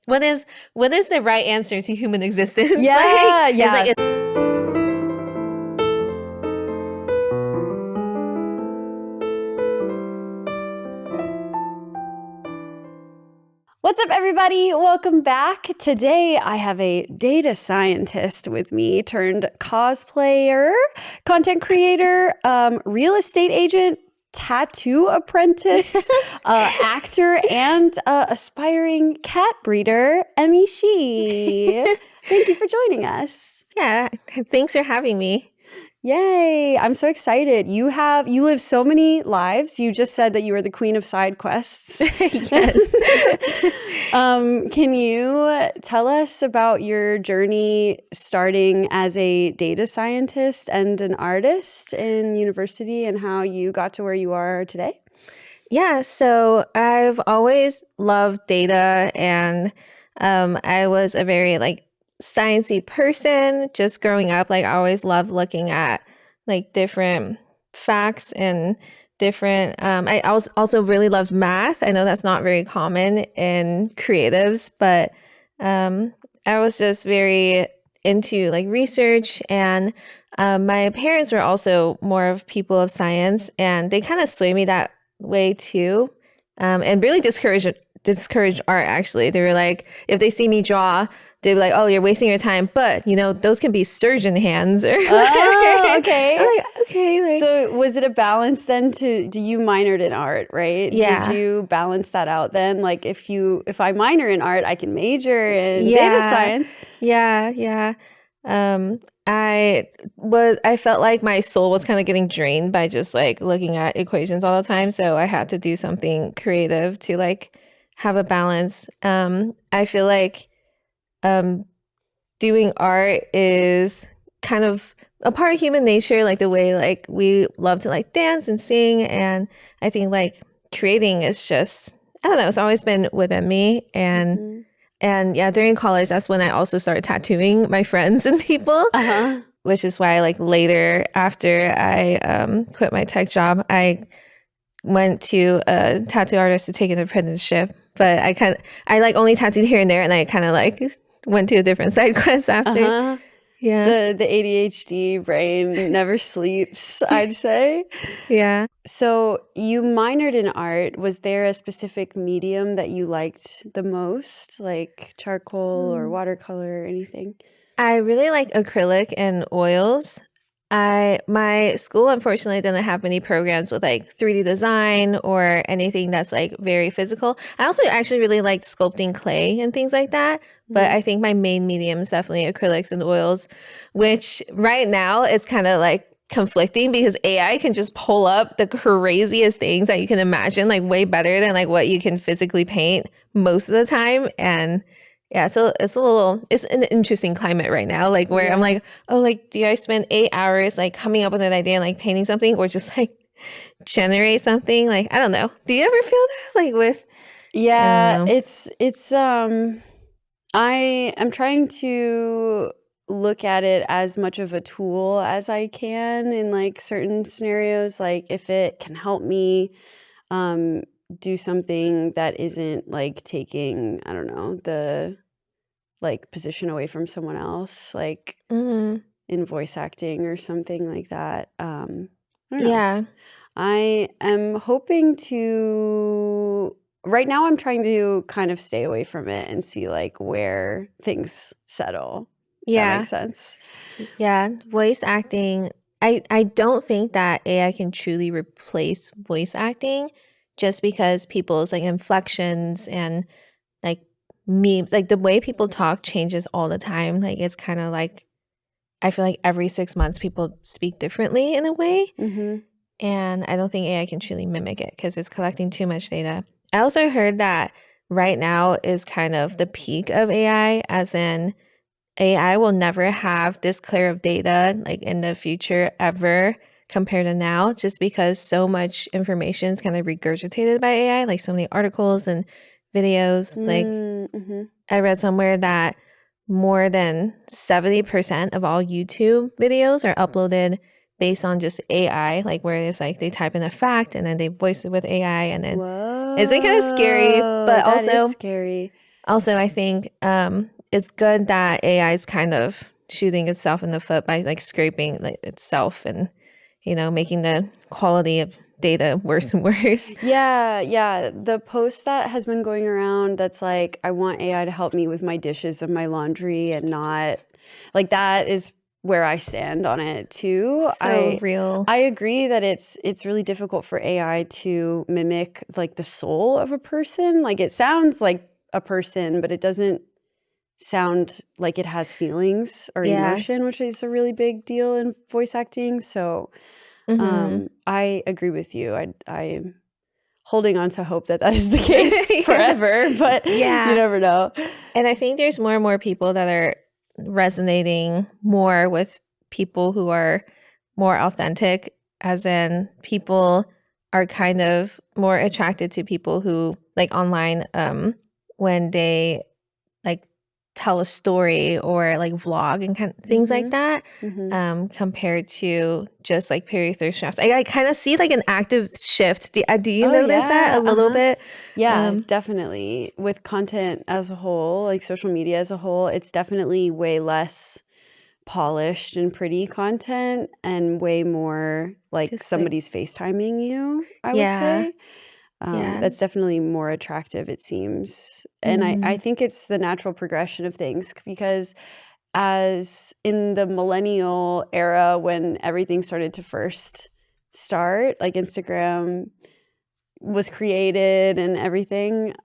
what is the right answer to human existence? Yeah, It's like What's up, everybody? Welcome back. Today, I have a data scientist with me turned cosplayer, content creator, real estate agent, tattoo apprentice, actor, and aspiring cat breeder, Emmi Xi. Thank you for joining us. yeah, thanks for having me. Yay! I'm so excited. You live so many lives. You just said that you were the queen of side quests. Yes. Can you tell us about your journey starting as a data scientist and an artist in university and how you got to where you are today? Yeah, so I've always loved data, and I was a very sciencey person just growing up. Like I always loved looking at like different facts and different I also really loved math. I know that's not very common in creatives, but I was just very into like research, and my parents were also more of people of science, and they kind of swayed me that way too, and really discourage art. Actually, they were like, if they see me draw, they'd be like, oh, you're wasting your time, but you know, those can be surgeon hands or Oh, okay. I'm like, okay, So was it a balance then do you minored in art, right? Yeah. Did you balance that out then? Like if I minor in art, I can major in data science. Yeah. I felt like my soul was kind of getting drained by just like looking at equations all the time. So I had to do something creative to like have a balance. I feel like doing art is kind of a part of human nature, like the way like we love to like dance and sing. And I think like creating is just, I don't know, it's always been within me. And yeah, during college, that's when I also started tattooing my friends and people, which is why like later after I quit my tech job, I went to a tattoo artist to take an apprenticeship. But I like only tattooed here and there, and I kind of like went to a different side quest after. Yeah. The ADHD brain never sleeps, I'd say. Yeah. So you minored in art. Was there a specific medium that you liked the most, like charcoal or watercolor or anything? I really like acrylic and oils. My school unfortunately didn't have many programs with like 3D design or anything that's like very physical. I also actually really liked sculpting clay and things like that. But I think my main medium is definitely acrylics and oils, which right now it's kind of like conflicting because AI can just pull up the craziest things that you can imagine, like way better than like what you can physically paint most of the time. And yeah, so it's an interesting climate right now, like where I'm like, oh, like, do I spend 8 hours like coming up with an idea and like painting something, or just like generate something? Like, I don't know. Do you ever feel that like with? Yeah, it's I am trying to look at it as much of a tool as I can in like certain scenarios. Like if it can help me do something that isn't like taking, I don't know, the like position away from someone else, like in voice acting or something like that. I don't know. Yeah. I am hoping to, right now I'm trying to kind of stay away from it and see like where things settle. Yeah. That makes sense. Yeah. Voice acting. I don't think that AI can truly replace voice acting just because people's like inflections and like memes, like the way people talk changes all the time. Like it's kind of like, I feel like every 6 months people speak differently in a way. And I don't think AI can truly mimic it because it's collecting too much data. I also heard that right now is kind of the peak of AI, as in AI will never have this clear of data like in the future ever compared to now, just because so much information is kind of regurgitated by AI, like so many articles and videos. Like I read somewhere that more than 70% of all YouTube videos are uploaded based on just AI, like where it's like they type in a fact and then they voice it with AI, and then it's like kind of scary, but that also is scary. Also, I think it's good that AI is kind of shooting itself in the foot by like scraping like itself and making the quality of data worse and worse. Yeah. The post that has been going around that's like, I want AI to help me with my dishes and my laundry and not like that is where I stand on it too. So real. I agree that it's really difficult for AI to mimic like the soul of a person. Like it sounds like a person, but it doesn't sound like it has feelings or emotion, which is a really big deal in voice acting. So I agree with you. I'm holding on to hope that is the case forever, but you never know. And I think there's more and more people that are resonating more with people who are more authentic, as in people are kind of more attracted to people who like online when they like tell a story or like vlog and kind of things like that compared to just like period thirst traps. I kind of see like an active shift. Do you notice that a little bit? Yeah, definitely. With content as a whole, like social media as a whole, it's definitely way less polished and pretty content and way more like just somebody's FaceTiming you, I would say. That's definitely more attractive, it seems. And I think it's the natural progression of things because as in the millennial era when everything started to first start, like Instagram was created and everything.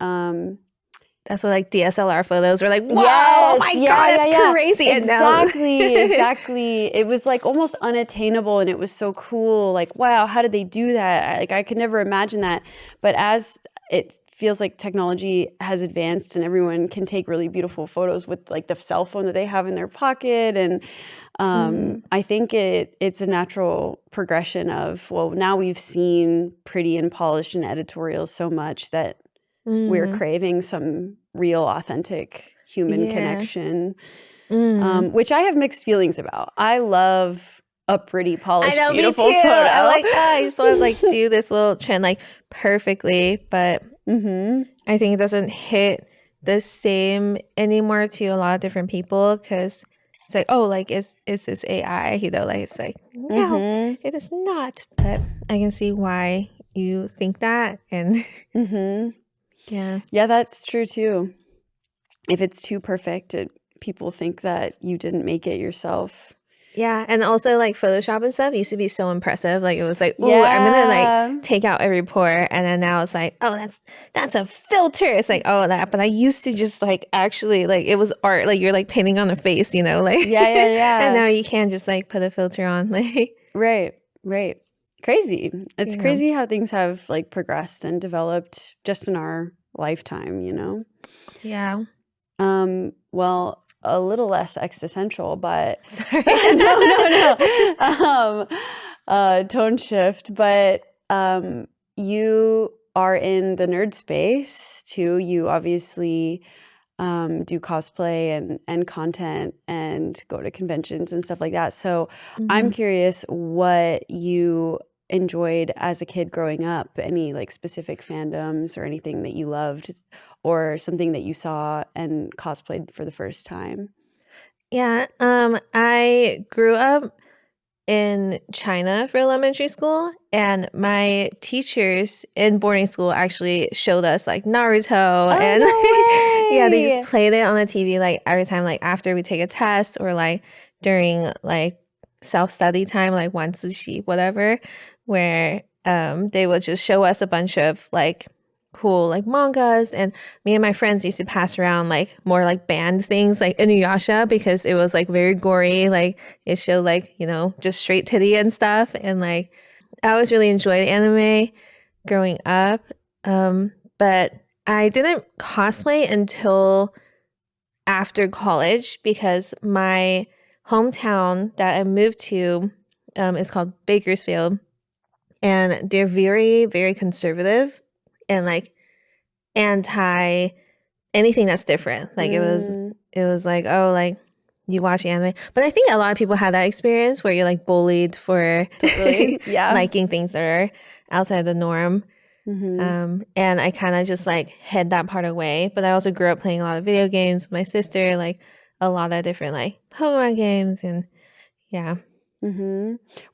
That's what like DSLR photos were like, whoa, oh my God, that's crazy. Exactly. It was like almost unattainable and it was so cool. Like, wow, how did they do that? Like I could never imagine that. But as it feels like technology has advanced and everyone can take really beautiful photos with like the cell phone that they have in their pocket. And I think it's a natural progression of, well, now we've seen pretty and polished and editorials so much that we're craving some real athhentic human connection, which I have mixed feelings about. I love a pretty polished, beautiful photo. I like that. I just want to like do this little trend like perfectly, but I think it doesn't hit the same anymore to a lot of different people because it's like, oh, like is this AI? Like it's like, no, it is not. But I can see why you think that, and yeah, that's true too. If it's too perfect, people think that you didn't make it yourself. Yeah, and also like Photoshop and stuff used to be so impressive. Like it was like, oh, I'm gonna like take out every pore, and then now it's like, oh, that's a filter. It's like, oh, that. But I used to just like actually like it was art. Like you're like painting on a face, like and now you can't just like put a filter on. Like right. Crazy. It's crazy how things have like progressed and developed just in our lifetime. Yeah. Well. A little less existential, but sorry. no. Tone shift, but you are in the nerd space too. You obviously do cosplay and content and go to conventions and stuff like that. So I'm curious what you enjoyed as a kid growing up, any like specific fandoms or anything that you loved or something that you saw and cosplayed for the first time. Yeah, I grew up in China for elementary school, and my teachers in boarding school actually showed us like Naruto, and no they just played it on the TV like every time, like after we take a test or like during like self-study time, like 晚自习, whatever, where they would just show us a bunch of like cool like mangas, and me and my friends used to pass around like more like banned things like Inuyasha because it was like very gory, like it showed like just straight titty and stuff, and like I always really enjoyed anime growing up, but I didn't cosplay until after college because my hometown that I moved to is called Bakersfield, and they're very, very conservative and like anti anything that's different. Like it was like, oh, like you watch anime. But I think a lot of people have that experience where you're like bullied for liking things that are outside the norm. And I kind of just like hid that part away. But I also grew up playing a lot of video games with my sister, like a lot of different like Pokemon games, and yeah.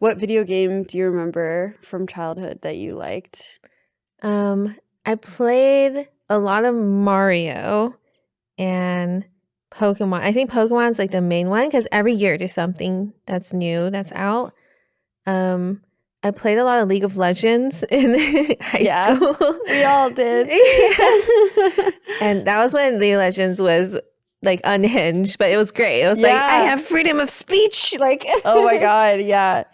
What video game do you remember from childhood that you liked? I played a lot of Mario and Pokemon. I think Pokemon's like the main one because every year there's something that's new that's out. Um, I played a lot of League of Legends in high Yeah, school. we all did. Yeah. And that was when League of Legends was like unhinged, but it was great. It was like I Yeah. have freedom of speech. Like Oh my God, yeah.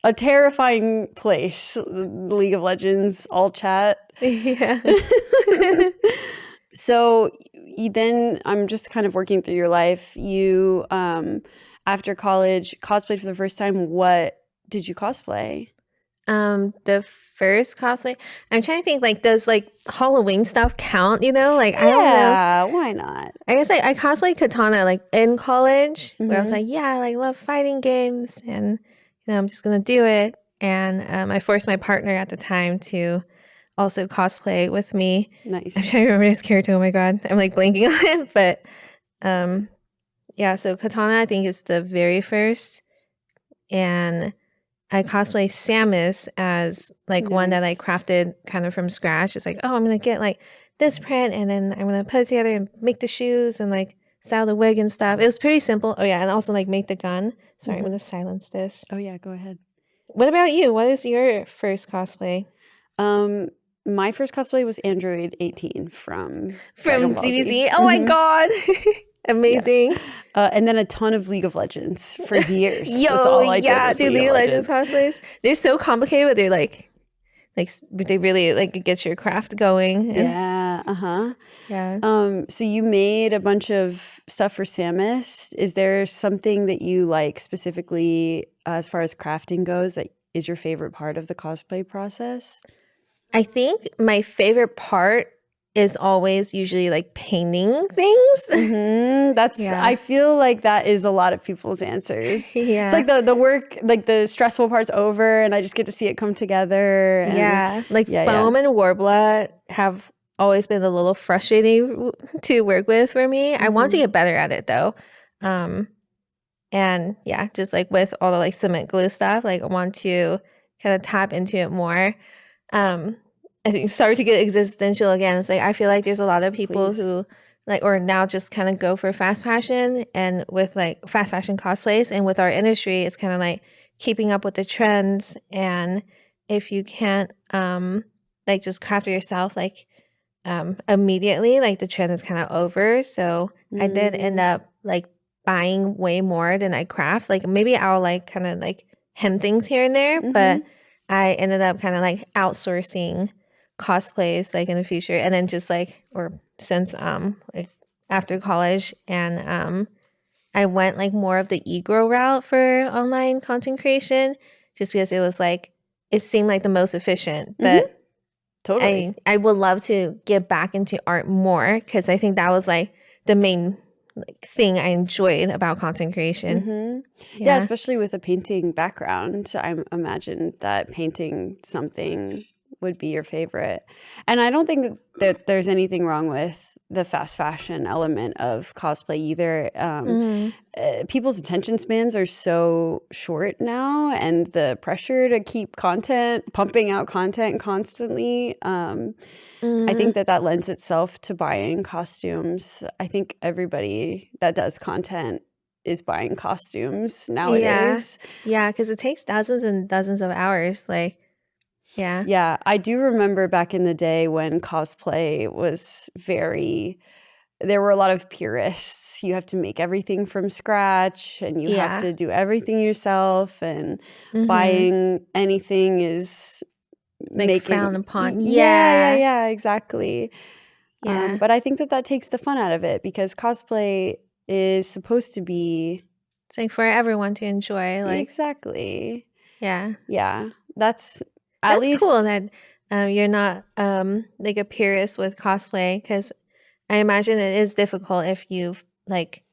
A terrifying place. League of Legends, all chat. Yeah. So then I'm just kind of working through your life. You, after college, cosplayed for the first time. What did you cosplay? The first cosplay, I'm trying to think, like, does like Halloween stuff count, you know? Like, I don't know. Yeah, why not? I guess I cosplayed Katana like in college where I was Mhm. like, yeah, I like love fighting games and I'm just gonna do it. And I forced my partner at the time to also cosplay with me. Nice. I'm trying to remember his character. Oh my god, I'm like blanking on it. But yeah, so Katana I think is the very first, and I cosplay Samus as like one that I Nice. crafted kind of from scratch. It's like, oh, I'm gonna get like this print and then I'm gonna put it together and make the shoes and like style the wig and stuff. It was pretty simple. Oh yeah, and also like make the gun. Sorry, I'm gonna silence this. Oh yeah, go ahead. What about you? What is your first cosplay? My first cosplay was Android 18 from From Dragon Ball Z. DBZ? Oh my god. Amazing. And then a ton of League of Legends for years. That's Yo, all I did yeah, was dude, League of Legends cosplays. They're so complicated, but they're like they really like get your craft going. And, Yeah, yeah. so you made a bunch of stuff for Samus. Is there something that you like specifically as far as crafting goes that is your favorite part of the cosplay process? I think my favorite part is always usually like painting things. That's Yeah. I feel like that is a lot of people's answers. Yeah. It's like the work, like the stressful part's over and I just get to see it come together. And Yeah. Like yeah, foam and Warbler have always been a little frustrating to work with for me. I want to get better at it though. And yeah, just like with all the like cement glue stuff, like I want to kind of tap into it more. I think sorry to get existential again. It's like I feel like there's a lot of people Please. who like or now just kind of go for fast fashion and with like fast fashion cosplays, and with our industry it's kind of like keeping up with the trends, and if you can't like just craft it yourself like immediately, like the trend is kind of over. So I did end up like buying way more than I craft. Like maybe I'll like kind of like hem things here and there, but I ended up kind of like outsourcing cosplays like in the future, and then just like or since like after college, and I went like more of the e-girl route for online content creation just because it was like it seemed like the most efficient. But Totally. I would love to get back into art more because I think that was like the main like thing I enjoyed about content creation. Yeah, especially with a painting background. I imagine that painting something would be your favorite. And I don't think that there's anything wrong with the fast fashion element of cosplay either. People's attention spans are so short now, and the pressure to keep pumping out content constantly. I think that lends itself to buying costumes. I think everybody that does content is buying costumes nowadays. Yeah, because it takes dozens and dozens of hours. Like, yeah. Yeah, I do remember back in the day when cosplay was there were a lot of purists. You have to make everything from scratch and you have to do everything yourself, and buying anything is like frowned upon. Yeah, exactly. Yeah. But I think that takes the fun out of it because cosplay is supposed to be it's like for everyone to enjoy. Like exactly. Yeah. That's least cool that you're not like a purist with cosplay, because I imagine it is difficult if you've like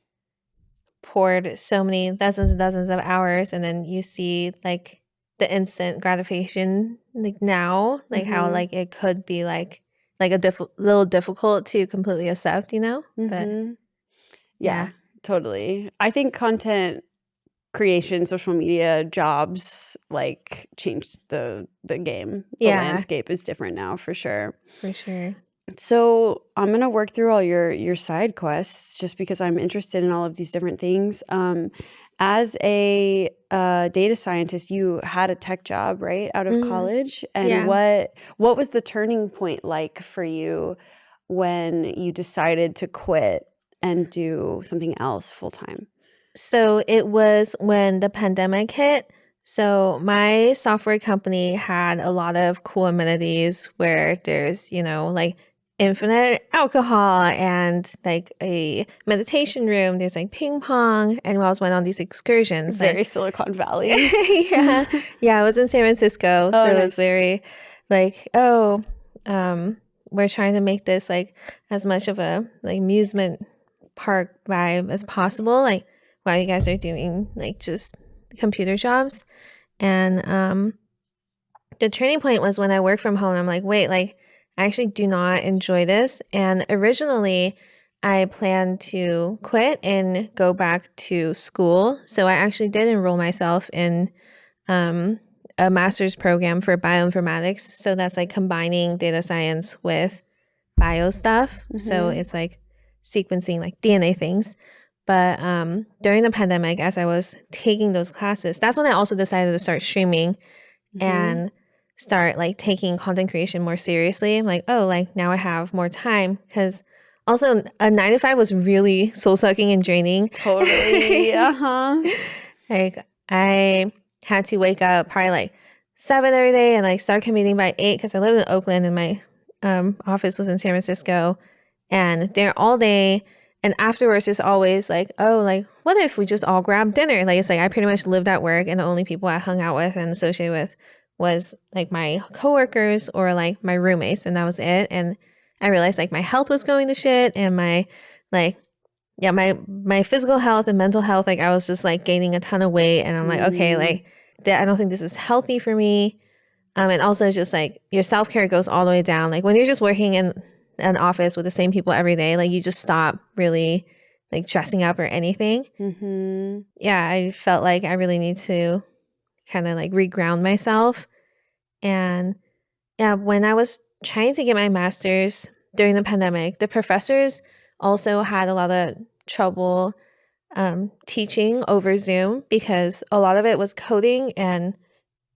poured so many dozens and dozens of hours and then you see like the instant gratification like now, like how Mhm. like it could be like a little difficult to completely accept, you know? But Mhm. yeah. Yeah, totally. I think content creation, social media, jobs, like, changed the game. The Yeah, landscape is different now for sure. for sure. So, I'm gonna work through all your side quests just because I'm interested in all of these different things. As a, data scientist, you had a tech job, right, out of Mhm. college? And Yeah. what was the turning point like for you when you decided to quit and do something else full time? So it was when the pandemic hit. So my software company had a lot of cool amenities where there's, like infinite alcohol and like a meditation room. There's like ping pong. And we always went on these excursions. Very Silicon Valley. Yeah. Yeah. I was in San Francisco. So Oh, it was nice. very like, oh, um, we're trying to make this like as much of a like amusement park vibe as possible. Like, while you guys are doing like just computer jobs. And the turning point was when I worked from home. I'm like, wait, like I actually do not enjoy this. And originally I planned to quit and go back to school. So I actually did enroll myself in um, a master's program for bioinformatics. So that's like combining data science with bio stuff. So Mhm. it's like sequencing like DNA things. But during the pandemic, as I was taking those classes, that's when I also decided to start streaming Mhm. and start like taking content creation more seriously. I'm like, oh, like now I have more time because also a 9 to 5 was really soul sucking and draining. Totally. Uh-huh. Like I had to wake up probably like 7 every day and like start commuting by 8 because I lived in Oakland and my office was in San Francisco, and there all day. And afterwards, it's always like, oh, like what if we just all grab dinner? Like it's like I pretty much lived at work, and the only people I hung out with and associated with was like my coworkers or like my roommates, and that was it. And I realized like my health was going to shit, and my like yeah, my physical health and mental health, like I was just like gaining a ton of weight, and I'm like, okay, Mm. like that I don't think this is healthy for me. And also just like your self-care goes all the way down. Like when you're just working in an office with the same people every day, like you just stop really like dressing up or anything. Mhm. Yeah, I felt like I really need to kind of like reground myself. And yeah, when I was trying to get my master's during the pandemic, the professors also had a lot of trouble teaching over Zoom because a lot of it was coding, and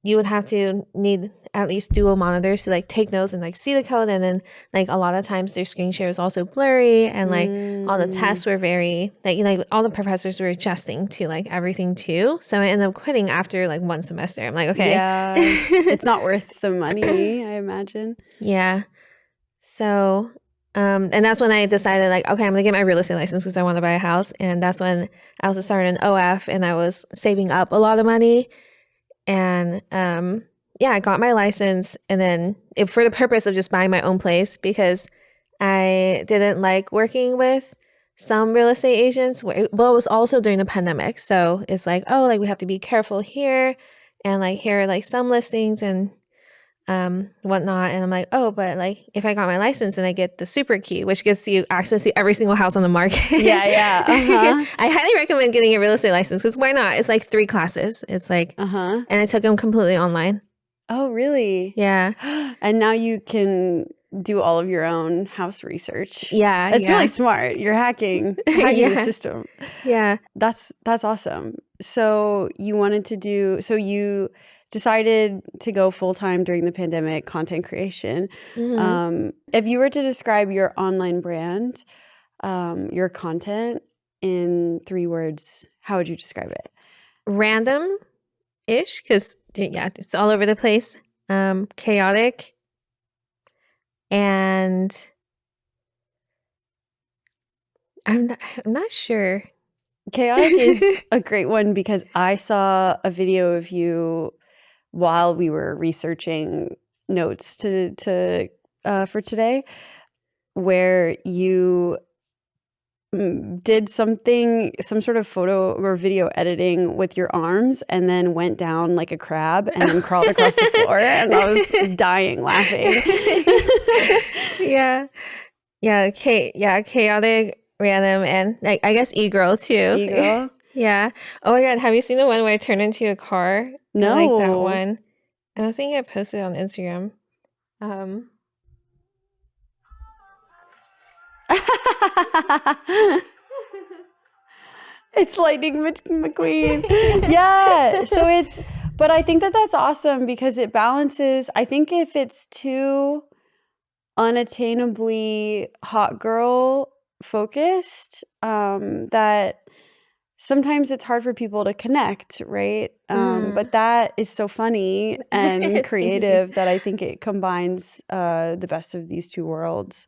you would have to need at least dual monitors to like take notes and like see the code. And then like a lot of times their screen share was also blurry, and like all the Mm. tests were very like, all the professors were adjusting to like everything too. So I ended up quitting after like one semester. I'm like, okay. Yeah. It's not worth the money, I imagine. Yeah. So, and that's when I decided, like, okay, I'm gonna get my real estate license because I want to buy a house. And that's when I was starting an OF, and I was saving up a lot of money. And yeah, I got my license, and then for the purpose of just buying my own place because I didn't like working with some real estate agents. Well, it was also during the pandemic, so it's like, oh, like we have to be careful here, and like here are like some listings and whatnot. And I'm like, oh, but like if I got my license, then I get the super key, which gives you access to every single house on the market. Yeah, yeah. Uh-huh. I highly recommend getting a real estate license because why not? It's like 3 classes. It's like, Uh-huh. and I took them completely online. Oh, really? Yeah. And now you can do all of your own house research. Yeah. It's really Yeah. smart. You're hacking the Yeah. system. Yeah. That's awesome. So you decided to go full time during the pandemic, content creation. Hmm. If you were to describe your online brand, your content in 3 words, how would you describe it? Random ish because, yeah, it's all over the place. Chaotic. And I'm not sure. Chaotic is a great one because I saw a video of you while we were researching notes to for today, where you did some sort of photo or video editing with your arms and then went down like a crab and then crawled across the floor, and I was dying laughing. Yeah. Yeah, chaotic, random, and like I guess e-girl too. E-girl? Yeah. Oh my God, have you seen the one where I turned into a car? I like that No. one. And I think I posted it on Instagram. It's Lightning McQueen. Yeah. So but I think that that's awesome because it balances. I think if it's too unattainably hot girl focused, that sometimes it's hard for people to connect, right? But that is so funny and creative that I think it combines the best of these two worlds.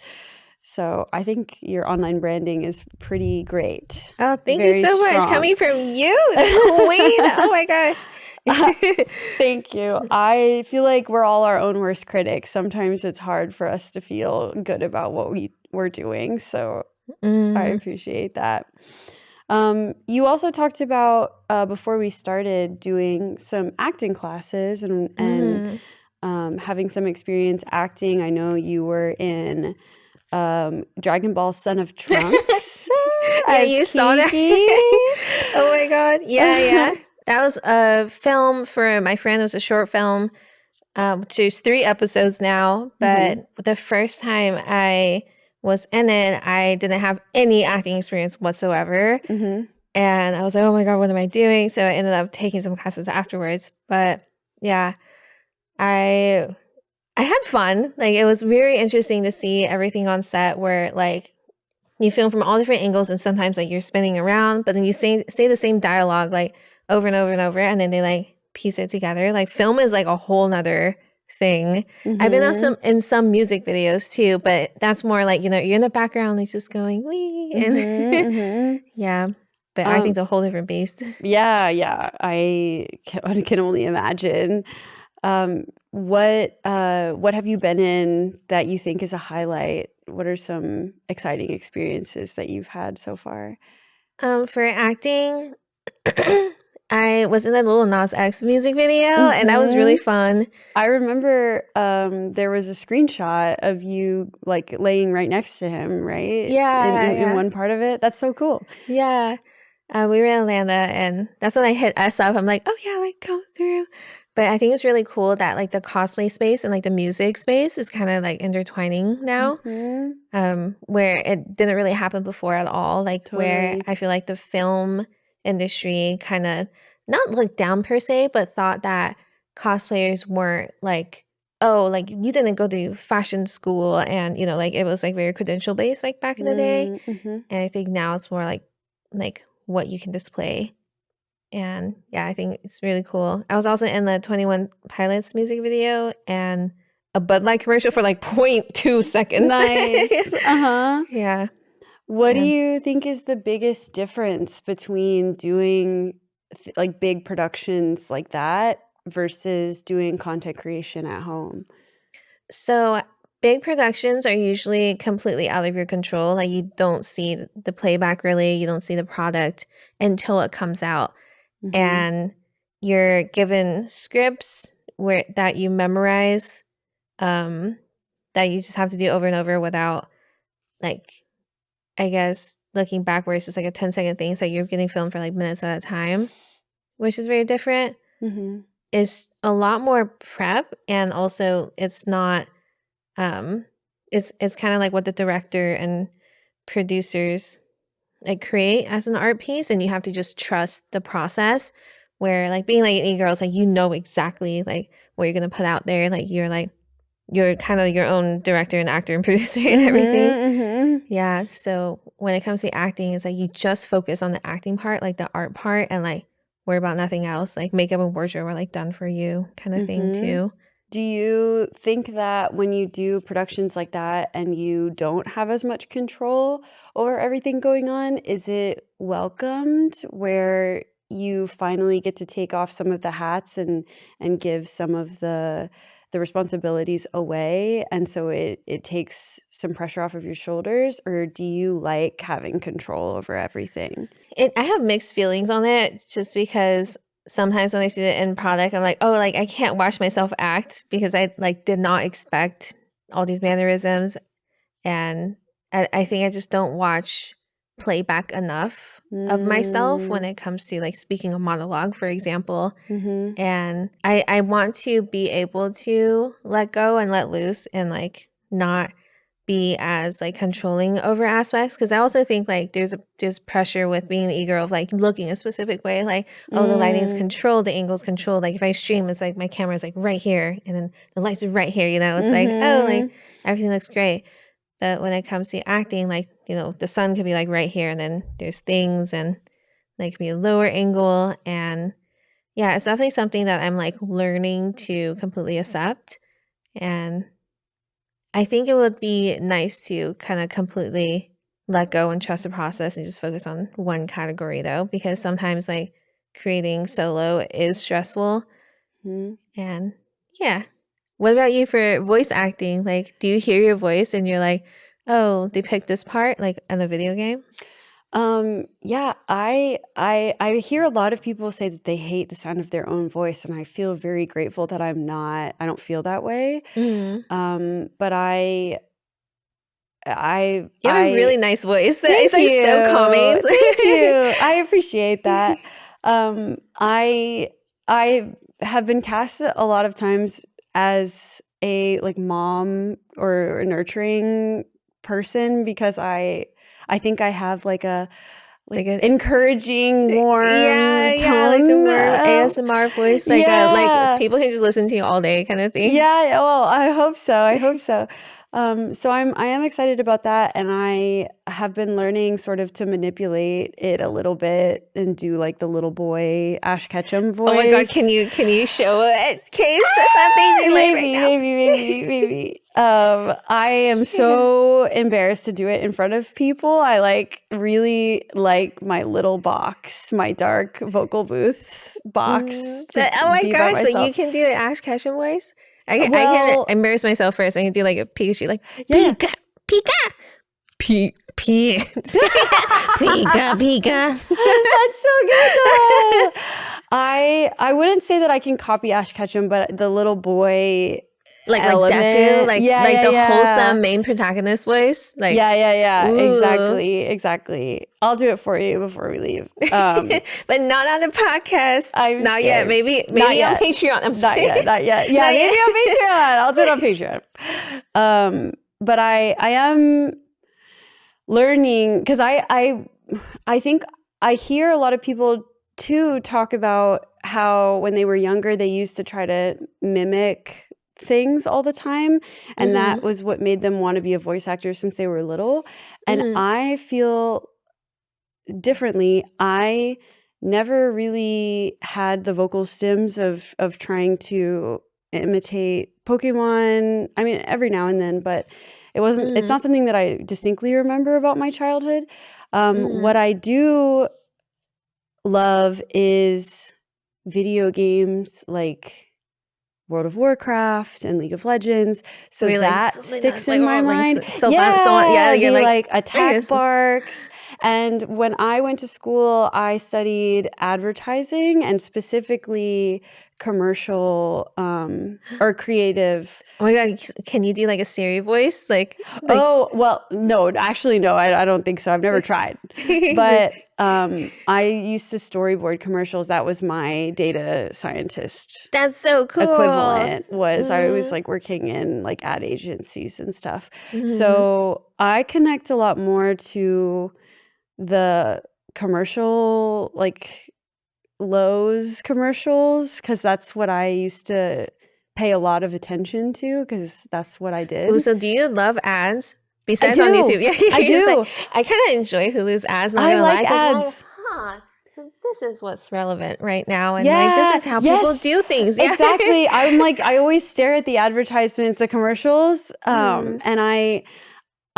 So I think your online branding is pretty great. Oh, thank Very you so much. strong. Coming from you, the queen. Oh my gosh. Thank you. I feel like we're all our own worst critics. Sometimes it's hard for us to feel good about what we're doing. So I appreciate that. You also talked about before we started doing some acting classes and having some experience acting. I know you were in Dragon Ball Son of Trunks. Yeah, you saw that. Oh my God. Yeah. That was a film for my friend. It was a short film. There's 3 episodes now, but the first time I was in it, I didn't have any acting experience whatsoever. And I was like, oh my God, what am I doing? So I ended up taking some classes afterwards. But yeah, I had fun. Like, it was very interesting to see everything on set where like you film from all different angles, and sometimes like you're spinning around, but then you say the same dialogue like over and over and over, and then they like piece it together. Like, film is like a whole nother thing. I've been in some music videos too, but that's more like, you're in the background, it's just going wee and yeah. But acting's a whole different beast. Yeah. I can only imagine. What have you been in that you think is a highlight? What are some exciting experiences that you've had so far? For acting, I was in a Lil Nas X music video, and that was really fun. I remember there was a screenshot of you like laying right next to him, right? Yeah, in one part of it. That's so cool. Yeah. We were in Atlanta, and that's when I hit S up. I'm like, oh yeah, like come through. But I think it's really cool that like the cosplay space and like the music space is kind of like intertwining now, where it didn't really happen before at all. Like where I feel like the film industry kind of not looked down per se, but thought that cosplayers weren't like, oh, like you didn't go to fashion school, and like it was like very credential based like back in the day. And I think now it's more like what you can display. And yeah, I think it's really cool. I was also in the 21 Pilots music video and a Bud Light commercial for like 0.2 seconds. Nice. Yeah. What do you think is the biggest difference between doing like big productions like that versus doing content creation at home? So big productions are usually completely out of your control. Like you don't see the playback really, you don't see the product until it comes out. And you're given scripts that you memorize, that you just have to do over and over without, like, I guess, looking backwards, just like a 10-second thing. So you're getting filmed for like minutes at a time, which is very different. It's a lot more prep, and also it's not, it's kind of like what the director and producers like create as an art piece, and you have to just trust the process, where like being like an e-girl is like exactly like what you're gonna put out there, like you're kind of your own director and actor and producer and everything. Yeah, so when it comes to acting, it's like you just focus on the acting part, like the art part, and like worry about nothing else. Like makeup and wardrobe are like done for you kind of thing too. Do you think that when you do productions like that and you don't have as much control over everything going on, is it welcomed where you finally get to take off some of the hats and give some of the the responsibilities away, and so it takes some pressure off of your shoulders? Or do you like having control over everything? I have mixed feelings on it, just because sometimes when I see the end product, I'm like, oh, like I can't watch myself act, because I like did not expect all these mannerisms. And I think I just don't watch playback enough of myself when it comes to like speaking a monologue, for example. Mm-hmm. And I want to be able to let go and let loose and like not be as like controlling over aspects, because I also think like there's pressure with being an e-girl of like looking a specific way, like, oh, the lighting is controlled, the angle's controlled, like if I stream, it's like my camera's like right here and then the lights are right here, you know, it's like, oh, like everything looks great. But when it comes to acting, like, you know, the sun could be like right here and then there's things and like could be a lower angle. And yeah, it's definitely something that I'm like learning to completely accept. And I think it would be nice to kind of completely let go and trust the process and just focus on one category, though, because sometimes like creating solo is stressful. And yeah. What about you for voice acting? Like, do you hear your voice and you're like, oh, they picked this part like in a video game? Yeah, I hear a lot of people say that they hate the sound of their own voice, and I feel very grateful that I don't feel that way. But You have a really nice voice. Thank It's like so calming. Thank you. I appreciate that. I have been cast a lot of times as a like mom or a nurturing person, because I think I have like a like an encouraging, warm tone. Like the warm ASMR voice, like like people can just listen to you all day kind of thing. Yeah, well, I hope so. I hope so. So I am excited about that, and I have been learning sort of to manipulate it a little bit and do like the little boy Ash Ketchum voice. Oh my god, can you show a case something maybe. I am so embarrassed to do it in front of people. I like really like my little box, my dark vocal booth box. Oh my gosh, but you can do an Ash Ketchum voice? I can embarrass myself first. I can do like a Pikachu, like Pika, Pika, Pika. That's so good though. I wouldn't say that I can copy Ash Ketchum, but the little boy like Deku, like the wholesome main protagonist voice. Like exactly. I'll do it for you before we leave. But not on the podcast. Not yet. Maybe on Patreon. I'm not yet. Yeah, maybe on Patreon. I'll do it on Patreon. But I am learning, because I think I hear a lot of people too talk about how when they were younger they used to try to mimic things all the time, and that was what made them want to be a voice actor since they were little. And I feel differently. I never really had the vocal stims of trying to imitate Pokemon. I mean, every now and then, but it wasn't it's not something that I distinctly remember about my childhood. What I do love is video games like World of Warcraft and League of Legends. So that sticks in my mind. You're like attack barks. And when I went to school, I studied advertising, and specifically commercial or creative. Oh my god, can you do like a Siri voice? Like oh, well, no, actually, no, I don't think so. I've never tried. But I used to storyboard commercials. That was my data scientist. That's so cool. Equivalent was I was like working in like ad agencies and stuff. So I connect a lot more to the commercial, like Lowe's commercials, because that's what I used to pay a lot of attention to, because that's what I did. Ooh, so do you love ads besides on YouTube? Yeah, I do. Like, I kind of enjoy Hulu's ads. Not I gonna like lie, ads. So this is what's relevant right now, and like this is how people do things. Yeah. Exactly. I'm like, I always stare at the advertisements, the commercials, and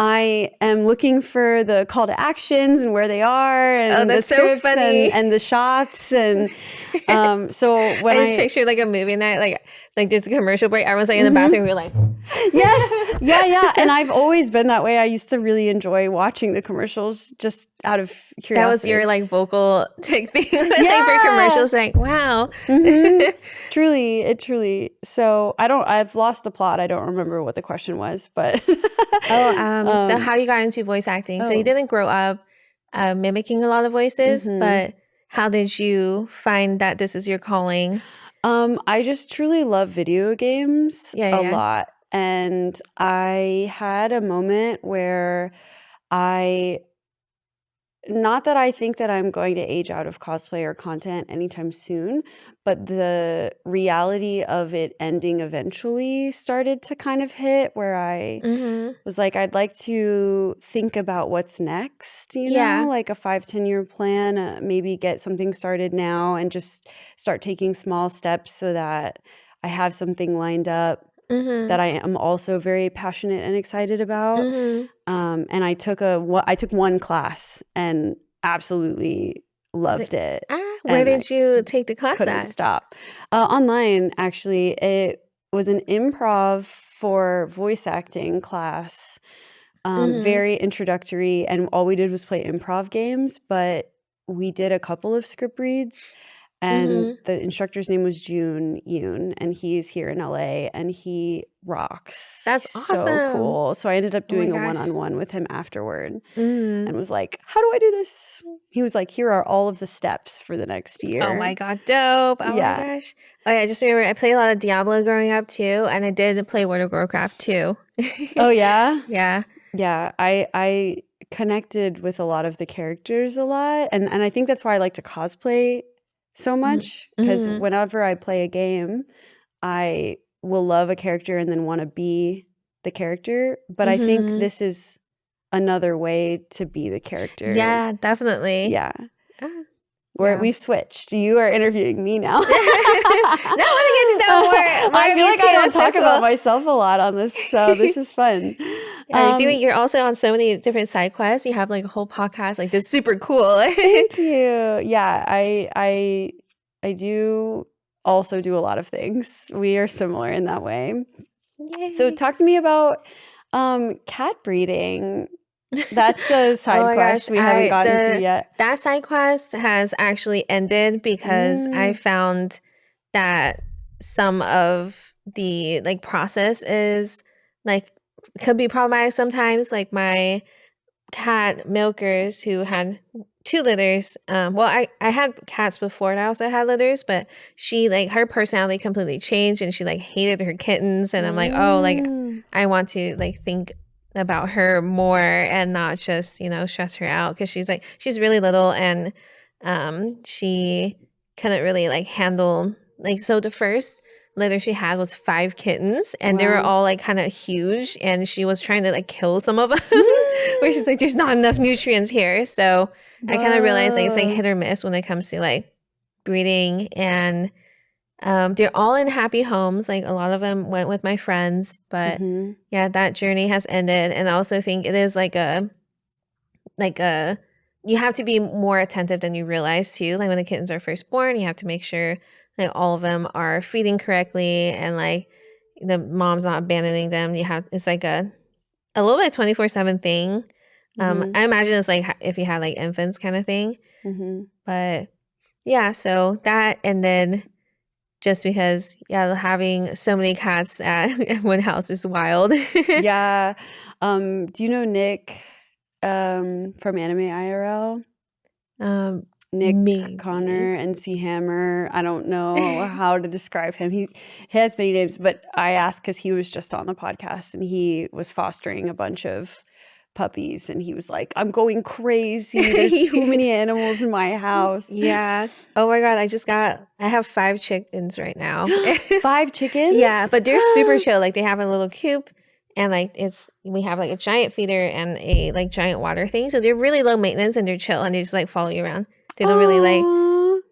I am looking for the call to actions and where they are and the that's so scripts funny. and the shots. And so when I just picture like a movie night, like there's a commercial break. Everyone's like in the bathroom. We're like, yes, yeah. And I've always been that way. I used to really enjoy watching the commercials just out of curiosity. that was your like vocal tick thing, like Yeah. for commercials. Like, wow. Truly. So I've lost the plot. I don't remember what the question was, but so how you got into voice acting? So you didn't grow up mimicking a lot of voices, but how did you find that this is your calling? I just truly love video games a lot. And I had a moment where not that I think that I'm going to age out of cosplay or content anytime soon, but the reality of it ending eventually started to kind of hit where I was like, I'd like to think about what's next, you know, like a 5-10 year plan, maybe get something started now and just start taking small steps so that I have something lined up that I am also very passionate and excited about. And I took one class and absolutely loved it. Where did you take the class couldn't at? stop. Online, actually. It was an improv for voice acting class. Very introductory, and all we did was play improv games, but we did a couple of script reads. And the instructor's name was June Yoon, and he's here in LA, and he rocks. That's awesome. So cool. So I ended up doing a one-on-one with him afterward and was like, how do I do this? He was like, here are all of the steps for the next year. Oh my God, dope. Oh my gosh. Oh yeah, I just remember I played a lot of Diablo growing up too, and I did play World of Warcraft too. Oh yeah? Yeah. Yeah, I connected with a lot of the characters a lot, and I think that's why I like to cosplay so much, because whenever I play a game, I will love a character and then want to be the character. But I think this is another way to be the character. Yeah, definitely. Yeah. We've switched. You are interviewing me now. Now I want to get to know more. I feel like I don't talk about myself a lot on this, so this is fun. You're also on so many different side quests. You have like a whole podcast. Like, this is super cool. Thank you. Yeah, I do also do a lot of things. We are similar in that way. Yay. So talk to me about cat breeding. That's a side quest we haven't gotten to yet. That side quest has actually ended because I found that some of the like process is like could be problematic sometimes. Like my cat milkers who had 2 litters. I had cats before and I also had litters, but she like her personality completely changed and she like hated her kittens. And I'm like, oh, like I want to like think about her more and not just, you know, stress her out, because she's really little and she couldn't really like handle like, so the first litter she had was 5 kittens and they were all like kind of huge, and she was trying to like kill some of them where she's like, there's not enough nutrients here. So I kind of realized like it's like hit or miss when it comes to like breeding. And they're all in happy homes. Like a lot of them went with my friends, but yeah, that journey has ended. And I also think it is like a you have to be more attentive than you realize too. Like when the kittens are first born, you have to make sure like all of them are feeding correctly and like the mom's not abandoning them. It's like a little bit 24/7 thing. I imagine it's like if you had like infants kind of thing. But yeah, so that, and then just because, having so many cats at one house is wild. Yeah. Do you know Nick from Anime IRL? Nick maybe. Connor and C Hammer. I don't know how to describe him. He has many names, but I asked because he was just on the podcast and he was fostering a bunch of puppies and he was like, I'm going crazy. There's too many animals in my house. Yeah. Oh my God. I have 5 chickens right now. 5 chickens? Yeah, but they're super chill. Like they have a little coop and like we have like a giant feeder and a like giant water thing. So they're really low maintenance and they're chill and they just like follow you around. They don't really like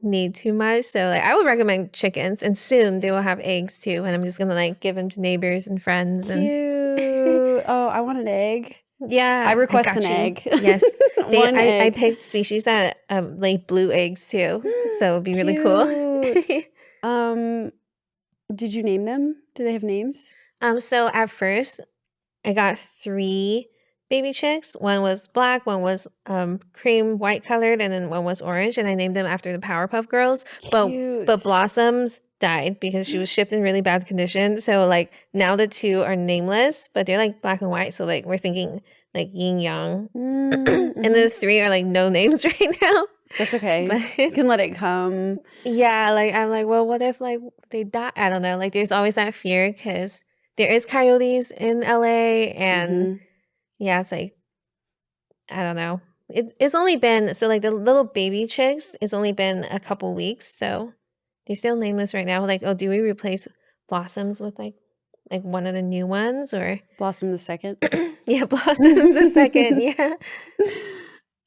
need too much. So like I would recommend chickens, and soon they will have eggs too. And I'm just gonna like give them to neighbors and friends. Cute. Oh, I want an egg. Yeah, I I request got an you. egg. Yes. One I egg. picked species that lay blue eggs too, so it'd be really cool. Cute. Did you name them? Do they have names? So at first I got 3 baby chicks. One was black, one was cream white colored, and then one was orange. And I named them after the Powerpuff Girls. Cute. But Blossoms died because she was shipped in really bad condition. So like now the 2 are nameless, but they're like black and white. So like we're thinking like yin yang, and the 3 are like no names right now. That's okay. But You can let it come. yeah, like I'm like, well, what if like they die? I don't know. Like there's always that fear because there is coyotes in LA, and yeah, it's like I don't know. It's only been so like the little baby chicks. It's only been a couple weeks, so they're still nameless right now. Like, oh, do we replace Blossoms with like one of the new ones or Blossom the second. yeah, Blossoms the second. Yeah.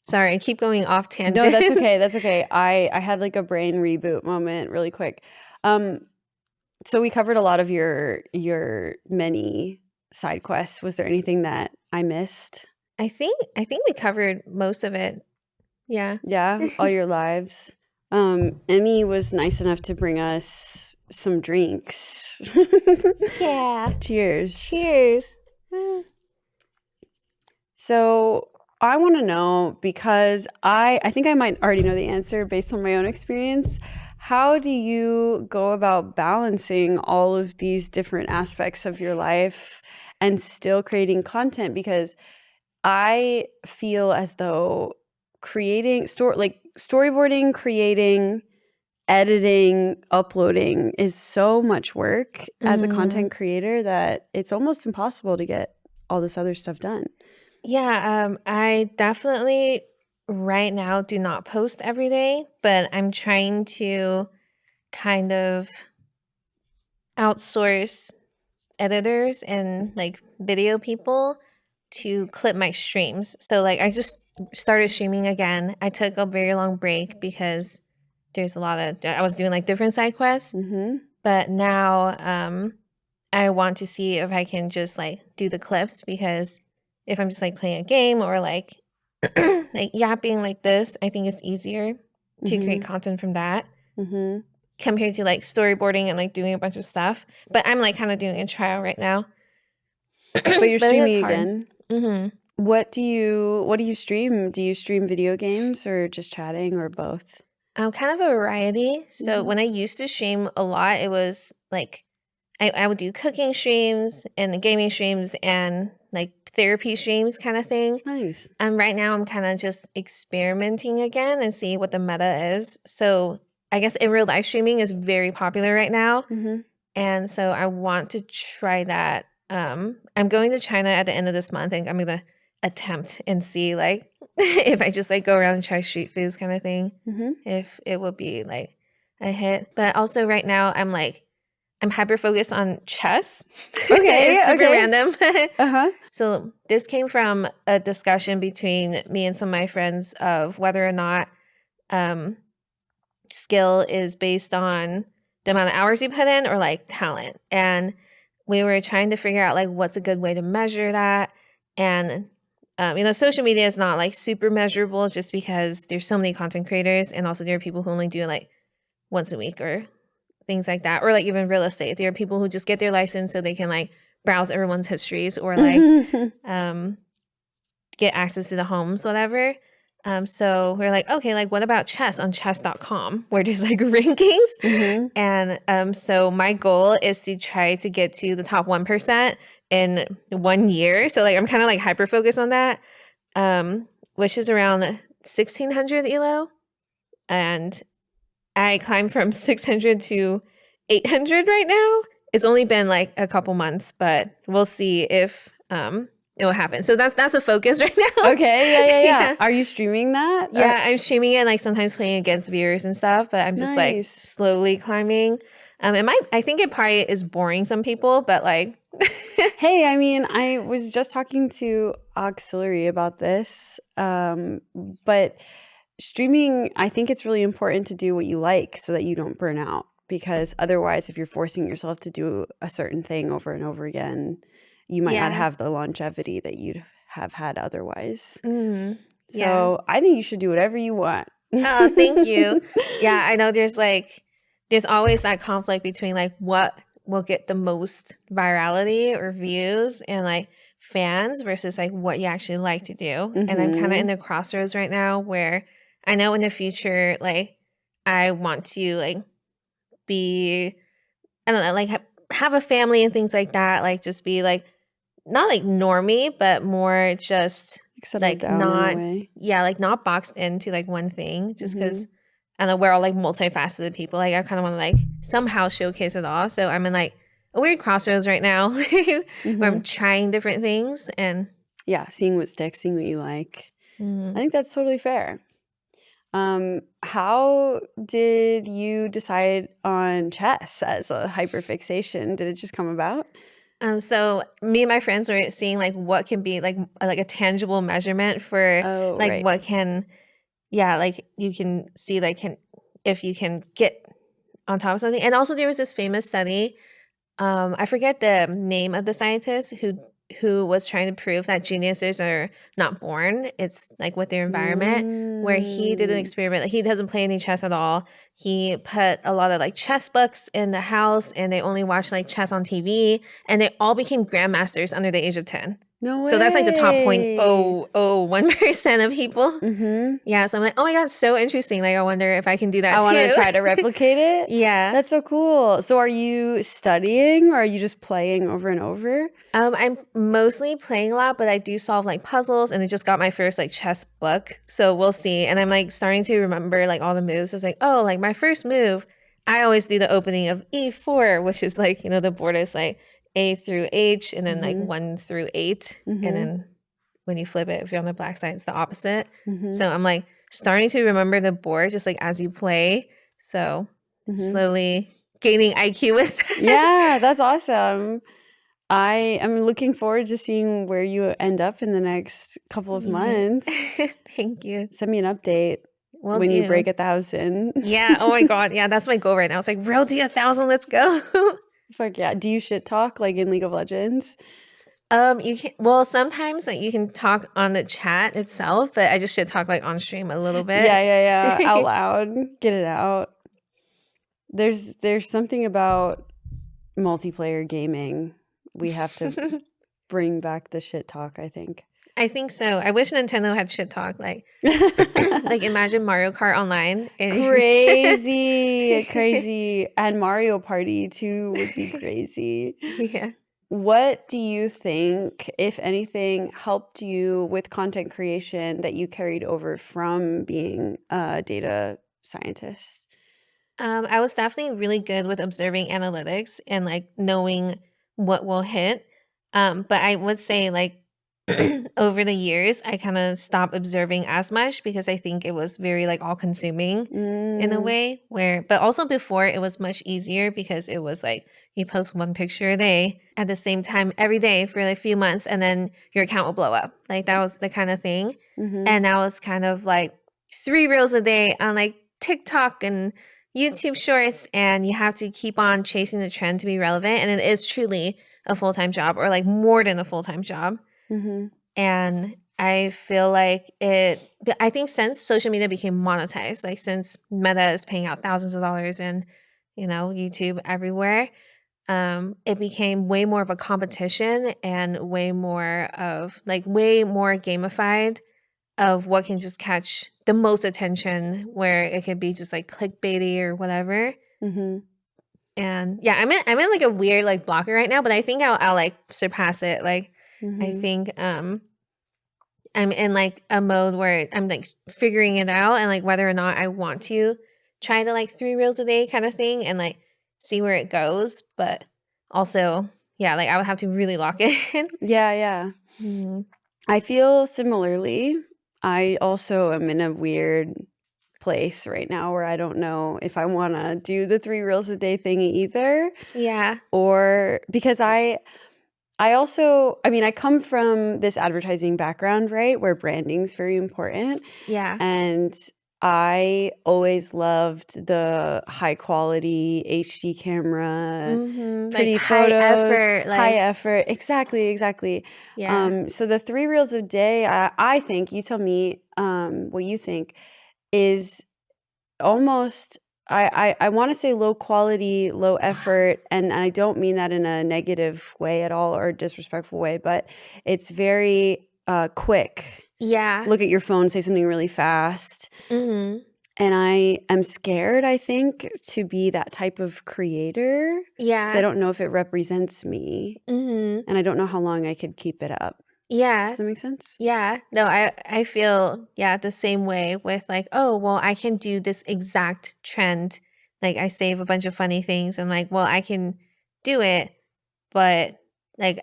Sorry, I keep going off tangents. No, that's okay. That's okay. I had like a brain reboot moment really quick. So we covered a lot of your many side quests. Was there anything that I missed? I think we covered most of it. Yeah. Yeah, all your lives. Emmy was nice enough to bring us some drinks. Yeah. Cheers. Cheers. So I want to know, because I think I might already know the answer based on my own experience. How do you go about balancing all of these different aspects of your life and still creating content? Because I feel as though storyboarding, creating, editing, uploading is so much work as a content creator that it's almost impossible to get all this other stuff done. Yeah, I definitely right now do not post every day, but I'm trying to kind of outsource editors and like video people to clip my streams. So like I just started streaming again. I took a very long break because there's a lot of I was doing like different side quests. But now I want to see if I can just like do the clips, because if I'm just like playing a game or like like yapping like this, I think it's easier to create content from that compared to like storyboarding and like doing a bunch of stuff. But I'm like kind of doing a trial right now. But you're But it is streaming hard. again. What do you stream? Do you stream video games or just chatting or both? Kind of a variety. So when I used to stream a lot, it was like I would do cooking streams and gaming streams and like therapy streams kind of thing. Nice. Right now I'm kind of just experimenting again and see what the meta is. So I guess in real life streaming is very popular right now. And so I want to try that. I'm going to China at the end of this month, and I'm going to attempt and see like if I just like go around and try street foods kind of thing, if it would be like a hit. But also right now I'm hyper focused on chess. Okay, It's super okay. random. So this came from a discussion between me and some of my friends of whether or not skill is based on the amount of hours you put in or like talent. And we were trying to figure out like what's a good way to measure that. And social media is not like super measurable just because there's so many content creators, and also there are people who only do it like once a week or things like that, or like even real estate. There are people who just get their license so they can like browse everyone's histories or like get access to the homes, whatever. So we're like, okay, like what about chess on chess.com where there's like rankings? And so my goal is to try to get to the top 1% in 1 year. So like I'm kind of like hyper focused on that, which is around 1600 elo. And I climbed from 600 to 800 right now. It's only been like a couple months, but we'll see if it will happen. So that's a focus right now. Okay, yeah. Are you streaming that? Yeah, I'm streaming it, like sometimes playing against viewers and stuff, but I'm just like slowly climbing. I think it probably is boring some people, but like hey, I mean, I was just talking to Auxiliary about this, but streaming, I think it's really important to do what you like so that you don't burn out, because otherwise if you're forcing yourself to do a certain thing over and over again, you might not have the longevity that you'd have had otherwise. Yeah. So I think you should do whatever you want. Oh, thank you. Yeah, I know there's always that conflict between like what will get the most virality or views and like fans versus like what you actually like to do. And I'm kind of in the crossroads right now where I know in the future, like I want to like be, I don't know, like have a family and things like that. Like just be like, not like normie, but more just Settle like down in a not, way. yeah, like not boxed into like one thing just because I don't know, we're all like multifaceted people. Like I kind of want to like somehow showcase it all. So I'm in like a weird crossroads right now where I'm trying different things and yeah, seeing what sticks, seeing what you like. I think that's totally fair. How did you decide on chess as a hyperfixation? Did it just come about? So me and my friends were seeing like what can be like a tangible measurement for like what can, yeah, like you can see like if you can get on top of something. And also there was this famous study, I forget the name of the scientist who was trying to prove that geniuses are not born. It's like with their environment, where he did an experiment. Like, he doesn't play any chess at all. He put a lot of like chess books in the house and they only watched like chess on TV and they all became grandmasters under the age of 10. No way. So that's like the top 0.001% of people. Yeah, so I'm like, oh my god, so interesting. Like I wonder if I can do that too. I want to try to replicate it. Yeah. That's so cool. So are you studying or are you just playing over and over? I'm mostly playing a lot, but I do solve like puzzles and I just got my first like chess book. So we'll see. And I'm like starting to remember like all the moves. It's like, oh, like my first move, I always do the opening of E4, which is like, you know, the board is like A through H and then like 1 through 8. And then when you flip it, if you're on the black side, it's the opposite. So I'm like starting to remember the board just like as you play. So slowly gaining IQ with that. Yeah, that's awesome. I am looking forward to seeing where you end up in the next couple of months. Thank you. Send me an update when you break 1,000. Yeah. Oh my god. Yeah, that's my goal right now. It's like road to 1,000. Let's go. Fuck yeah. Do you shit talk like in League of Legends? You can. Well, sometimes like you can talk on the chat itself, but I just shit talk like on stream a little bit. Yeah. Out loud. Get it out. There's something about multiplayer gaming. We have to bring back the shit talk, I think. I think so. I wish Nintendo had shit talk. Like imagine Mario Kart online. Crazy. And Mario Party too would be crazy. Yeah. What do you think, if anything, helped you with content creation that you carried over from being a data scientist? I was definitely really good with observing analytics and like knowing what will hit. But I would say like over the years, I kind of stopped observing as much because I think it was very like all consuming in a way but also before it was much easier because it was like you post one picture a day at the same time every day for like a few months and then your account will blow up. Like that was the kind of thing. And now it's kind of like 3 reels a day on like TikTok and YouTube shorts and you have to keep on chasing the trend to be relevant. And it is truly a full-time job or like more than a full-time job. And I feel like I think since social media became monetized, like since Meta is paying out thousands of dollars and, you know, YouTube everywhere, it became way more of a competition and way more gamified of what can just catch the most attention where it could be just like clickbaity or whatever. And yeah, I'm in like a weird like blocker right now, but I think I'll like surpass it. Like I think I'm in like a mode where I'm like figuring it out and like whether or not I want to try the like 3 reels a day kind of thing and like see where it goes. But also, yeah, like I would have to really lock it in. Yeah. I feel similarly. I also am in a weird place right now where I don't know if I want to do the 3 reels a day thing either. Yeah. Or because I also, I mean, I come from this advertising background, right, where branding is very important. Yeah. And I always loved the high quality HD camera, Like pretty high photos, effort, high like effort. Exactly. yeah. So the 3 reels a day, I think, you tell me what you think, is almost, I want to say low quality, low effort, and I don't mean that in a negative way at all or disrespectful way, but it's very quick. Yeah. Look at your phone, say something really fast. Mhm. And I am scared, I think, to be that type of creator because I Yeah. don't know if it represents me, Mhm. and I don't know how long I could keep it up. Yeah. Does that make sense? Yeah. No, I feel the same way with like, oh, well, I can do this exact trend. Like I save a bunch of funny things and like, well, I can do it, but like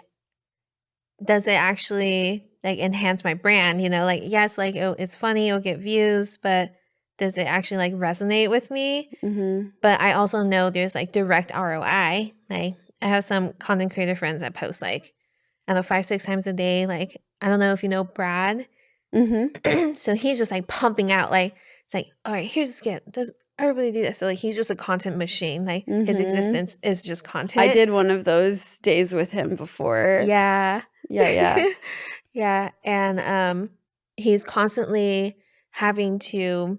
does it actually like enhance my brand, you know? Like yes, like it's funny, it'll get views, but does it actually like resonate with me? Mhm. But I also know there's like direct ROI. Like I have some content creator friends that post like I don't know 5, 6 times a day. Like I don't know if you know Brad. Mhm. So he's just like pumping out like it's like all right, here's a skit. Does everybody do this? So like he's just a content machine. Like his Mhm. existence is just I content. did one of those days with him before. Yeah. Yeah. Yeah. And he's constantly having to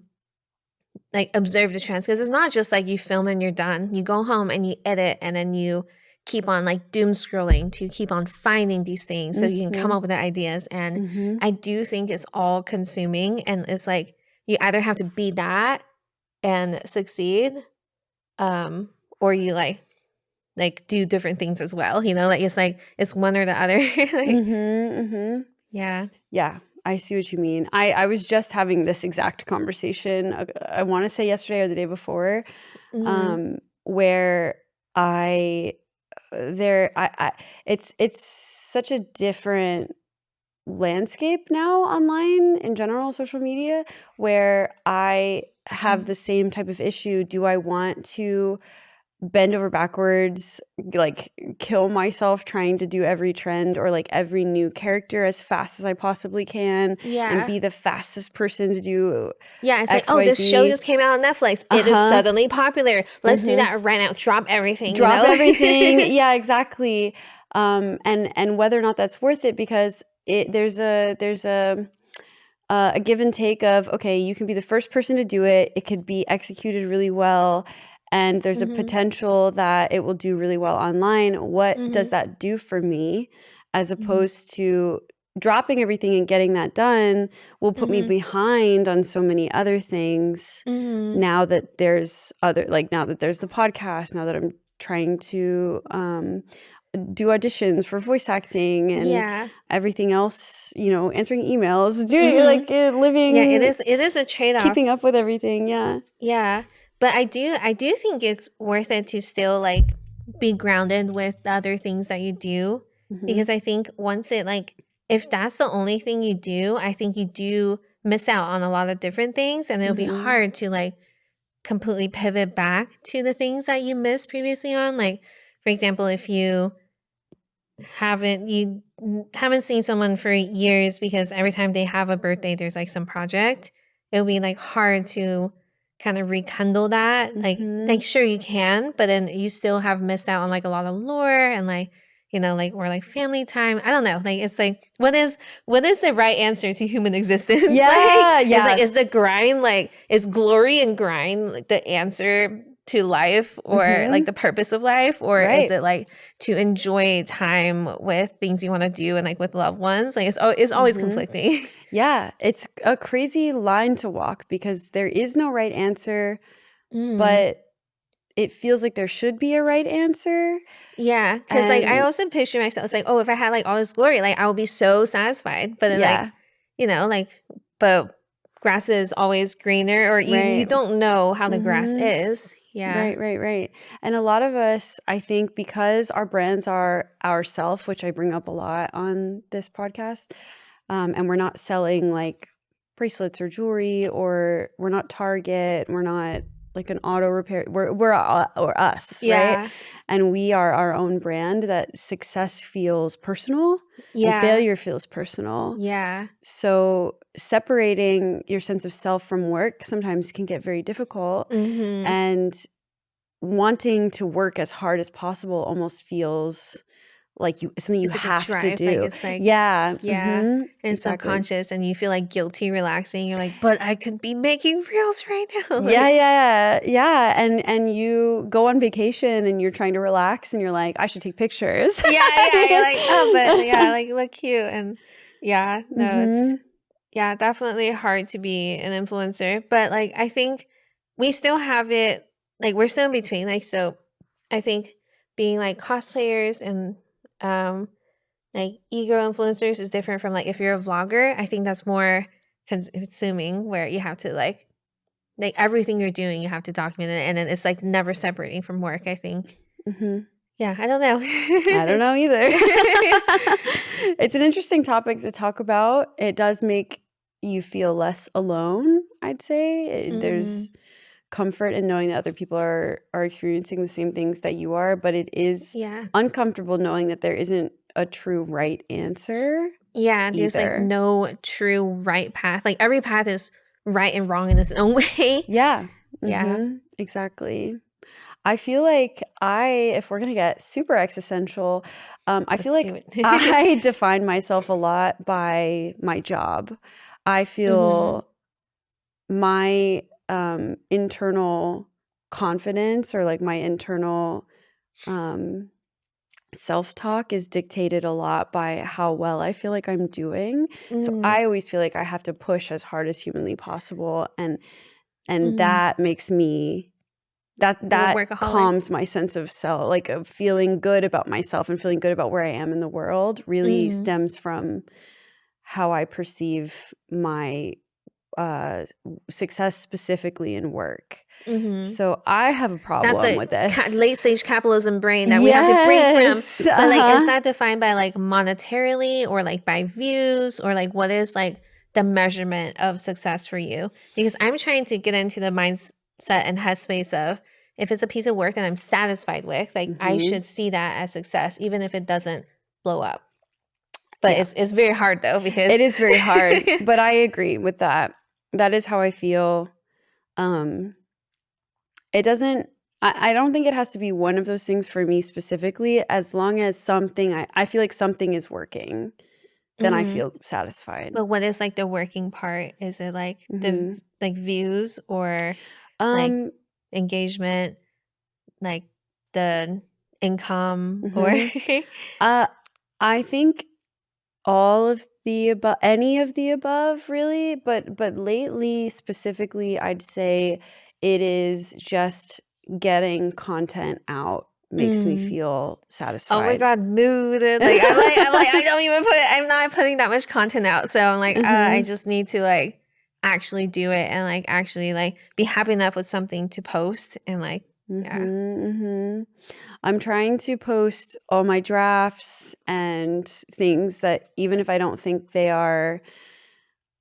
like observe the trends because it's not just like you film and you're done. You go home and you edit and then you keep on like doom scrolling to keep on finding these things so you can come Mhm. up with the ideas. And Mhm. I do think it's all consuming and it's like you either have to be that and succeed, or you like do different things as well. You know, like it's one or the other. Like Mhm. Mhm. yeah. Yeah, I see what you mean. I was just having this exact conversation, I wanna say yesterday or the day before, Mhm. where I there I it's such a different landscape now online in general, social media, where I have the same type of issue. Do I want to bend over backwards, like kill myself trying to do every trend or like every new character as fast as I possibly can and Yeah. be the fastest person to do Yeah, it's like, "Oh, this show XYZ? just came out on Netflix. It is Uh-huh. suddenly popular. Let's do Mhm. that right now. Drop everything," you Drop know? everything. Yeah, exactly. And whether or not that's worth it because there's a give and take of, okay, you can be the first person to do it. It could be executed really well, and there's a Mhm, potential that it will do really well online. What does mhm, that do for me as mhm, opposed to dropping everything and getting that done will put me mhm, behind on so many other things mhm. now that there's other like now that there's the podcast, now that I'm trying to do auditions for voice acting and Yeah, everything else, answering emails, doing mhm. like Yeah, it living, is a keeping trade-off. up with everything. Yeah. Yeah, but I do think it's worth it to still, like, be grounded with the other things that you do, Hmm. because I think once it, like if that's the only thing you do, I think you do miss out on a lot of different things, and it'll be Hmm. hard to, like, completely pivot back to the things that you missed previously on. Like, for example, if you haven't seen someone for years because every time they have a birthday, there's like some project, it'll be like hard to kind of rekindle that. Like Hmm. sure you can, but then you still have missed out on like a lot of lore and like like or like family time. I don't know. Like it's like what is the right answer to human existence? Like Yeah. it's like Yeah. is the grind like is glory and grind like the answer to life or like Hmm. the purpose of life, or is Right. it like to enjoy time with things you want to do and like with loved ones? Like it's always Hmm. conflicting. Yeah. It's a crazy line to walk because there is no right answer, Mm. but it feels like there should be a right answer. Yeah, because like I And also picture myself it's like, oh, if I had like all this glory, like I would be so satisfied. But then like, yeah. like but grass is always greener, or you Right. don't know how the grass Hmm. is. Yeah. Right. And a lot of us, I think, because our brands are ourself, which I bring up a lot on this podcast, and we're not selling like bracelets or jewelry, or we're not Target, we're not like an auto repair. We're or us, Yeah. right? And we are our own brand. That success feels personal, and Yeah. failure feels personal. Yeah. So separating your sense of self from work sometimes can get very difficult, Mm-hmm. and wanting to work as hard as possible almost feels like something you It's like a have to drive, like, do. it's like Yeah. yeah, Mhm. and Exactly. subconscious, and you feel, like, guilty relaxing, you're like, "But I could be making reels right now." Yeah, Like yeah, yeah. And you go on vacation and you're trying to relax and you're like, I should take pictures. yeah, you're like, "Oh, but yeah, like, look cute," and yeah, no, it's Mhm. yeah, definitely hard to be an influencer, but, like, I think we still have it like, we're still in between, like, so I think being, like, cosplayers and, um, like, ego influencers is different from, like, if you're a vlogger, I think that's more consuming where you have to, like, everything you're doing, you have to document it, and then it's, like, never separating from work, I think. Mhm. Yeah, I don't know. I don't know either. It's an interesting topic to talk about. It does make you feel less alone, I'd say. There's Mhm. comfort in knowing that other people are experiencing the same things that you are, but it is Yeah. uncomfortable knowing that there isn't a true right answer Yeah, there's, like, either. no true right path, like, every path is right and wrong in its own way. Yeah. Yeah, Mhm. Exactly. I feel like if we're gonna get super existential, I feel let's do like it. I define myself a lot by my job. I Mhm. feel my internal confidence, or like my internal um, self-talk, is dictated a lot by how well I feel like I'm doing. So Mm, I always feel like I have to push as hard as humanly possible, and mhm. that makes me You're a that workaholic? calms my sense of self, like of feeling good about myself and feeling good about where I am in the world, really Mhm. stems from how I perceive my uh, success, specifically in work. Mhm. So I have a That's problem the with this. late stage capitalism brain that we have to break from. Yes. But like, is Uh-huh. that defined by like monetarily or like by views or like what is like the measurement of success for you? Because I'm trying to get into the mindset and headspace of if it's a piece of work that I'm satisfied with, like I Mhm. should see that as success, even if it doesn't blow up. But Yeah. it's very hard though because It is very hard, but I agree with that. That is how I feel. Um, It doesn't I don't think it has to be one of those things for me specifically, as long as I feel like something is working, then I Mhm. feel satisfied. But what is like the working part? Is it like the Mhm. like views or like Um, engagement, like the income or mhm. Uh, I think all of the above, any of the above, really, but lately, specifically, I'd say it is just getting content out makes me Mm. feel Oh my satisfied. god, mood. Like I'm like I don't even I'm not putting that much content out. So I'm like I Mhm. just need to like actually do it and like actually like be happy enough with something to post and like yeah. Mhm, mhm. I'm trying to post all my drafts and things that, even if I don't think they are.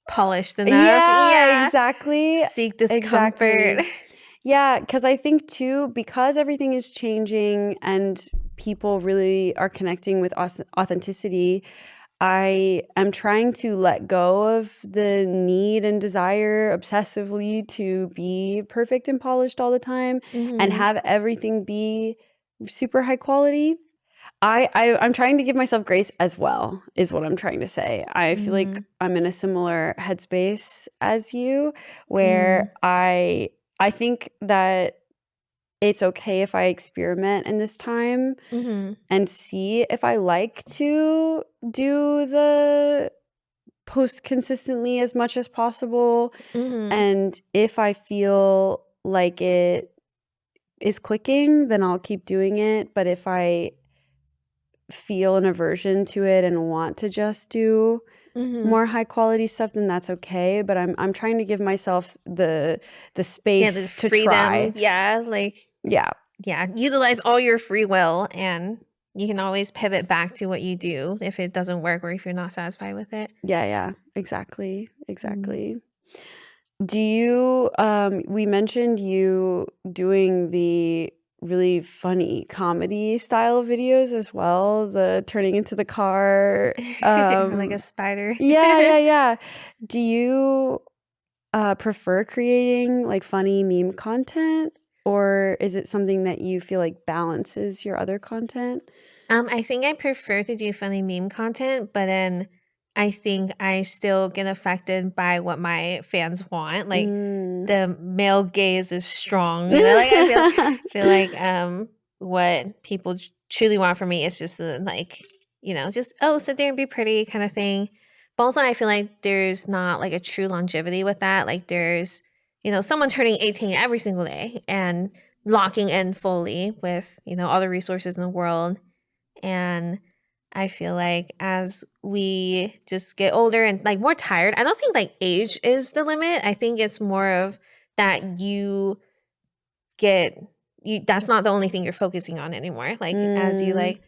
Polished enough. Yeah, Yeah. exactly. Seek discomfort. Exactly. Yeah, because I think too, because everything is changing and people really are connecting with authenticity, I am trying to let go of the need and desire obsessively to be perfect and polished all the time and Mhm. have everything be super high quality. I'm trying to give myself grace as well, is what I'm trying to say. I feel like Mhm. I'm in a similar headspace as you, Mm. where I think that it's okay if I experiment in this time Mhm. and see if I like to do the post consistently as much as possible. Mhm. And if I feel like it is clicking, then I'll keep doing it. But if I feel an aversion to it and want to just do Mhm. more high quality stuff, then that's okay. But I'm trying to give myself the Yeah, the space to freedom. try. Yeah, like Yeah. yeah, utilize all your free will and you can always pivot back to what you do if it doesn't work or if you're not satisfied with it. Yeah, yeah. Exactly. Mm. Exactly. Do you we mentioned you doing the really funny comedy style videos as well, the turning into the car. Or like a spider. Yeah. Do you prefer creating like funny meme content, or is it something that you feel like balances your other content? I think I prefer to do funny meme content, but then I think I still get affected by what my fans want. Like Mm. the male gaze is strong, you know. Like I feel like what people truly want from me is just like, you know, just sit there and be pretty kind of thing. But also I feel like there's not like a true longevity with that. Like there's, you know, someone turning 18 every single day and locking in fully with, you know, all the resources in the world. And I feel like as we just get older and like more tired, I don't think like age is the limit. I think it's more of that get you that's not the only thing you're focusing on anymore. Like as you Mm. like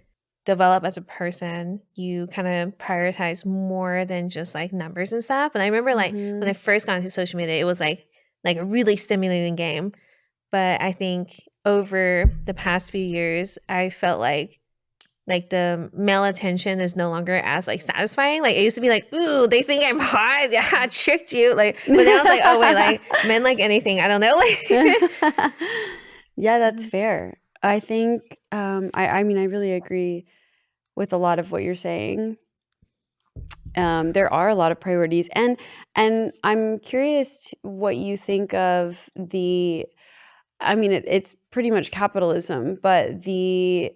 develop as a person, you kind of prioritize more than just like numbers and stuff. And I remember like when I Mhm. first got into social media, it was like a really stimulating game. But I think over the past few years, I felt like the male attention is no longer as like satisfying. Like it used to be like, ooh, they think I'm hot. Yeah, I tricked you. Like, but now it's like, oh wait, like men like anything. I don't know. Like, Yeah, that's fair. I think I mean I really agree with a lot of what you're saying. There are a lot of priorities, and I'm curious what you think of the. I mean, it's pretty much capitalism, but the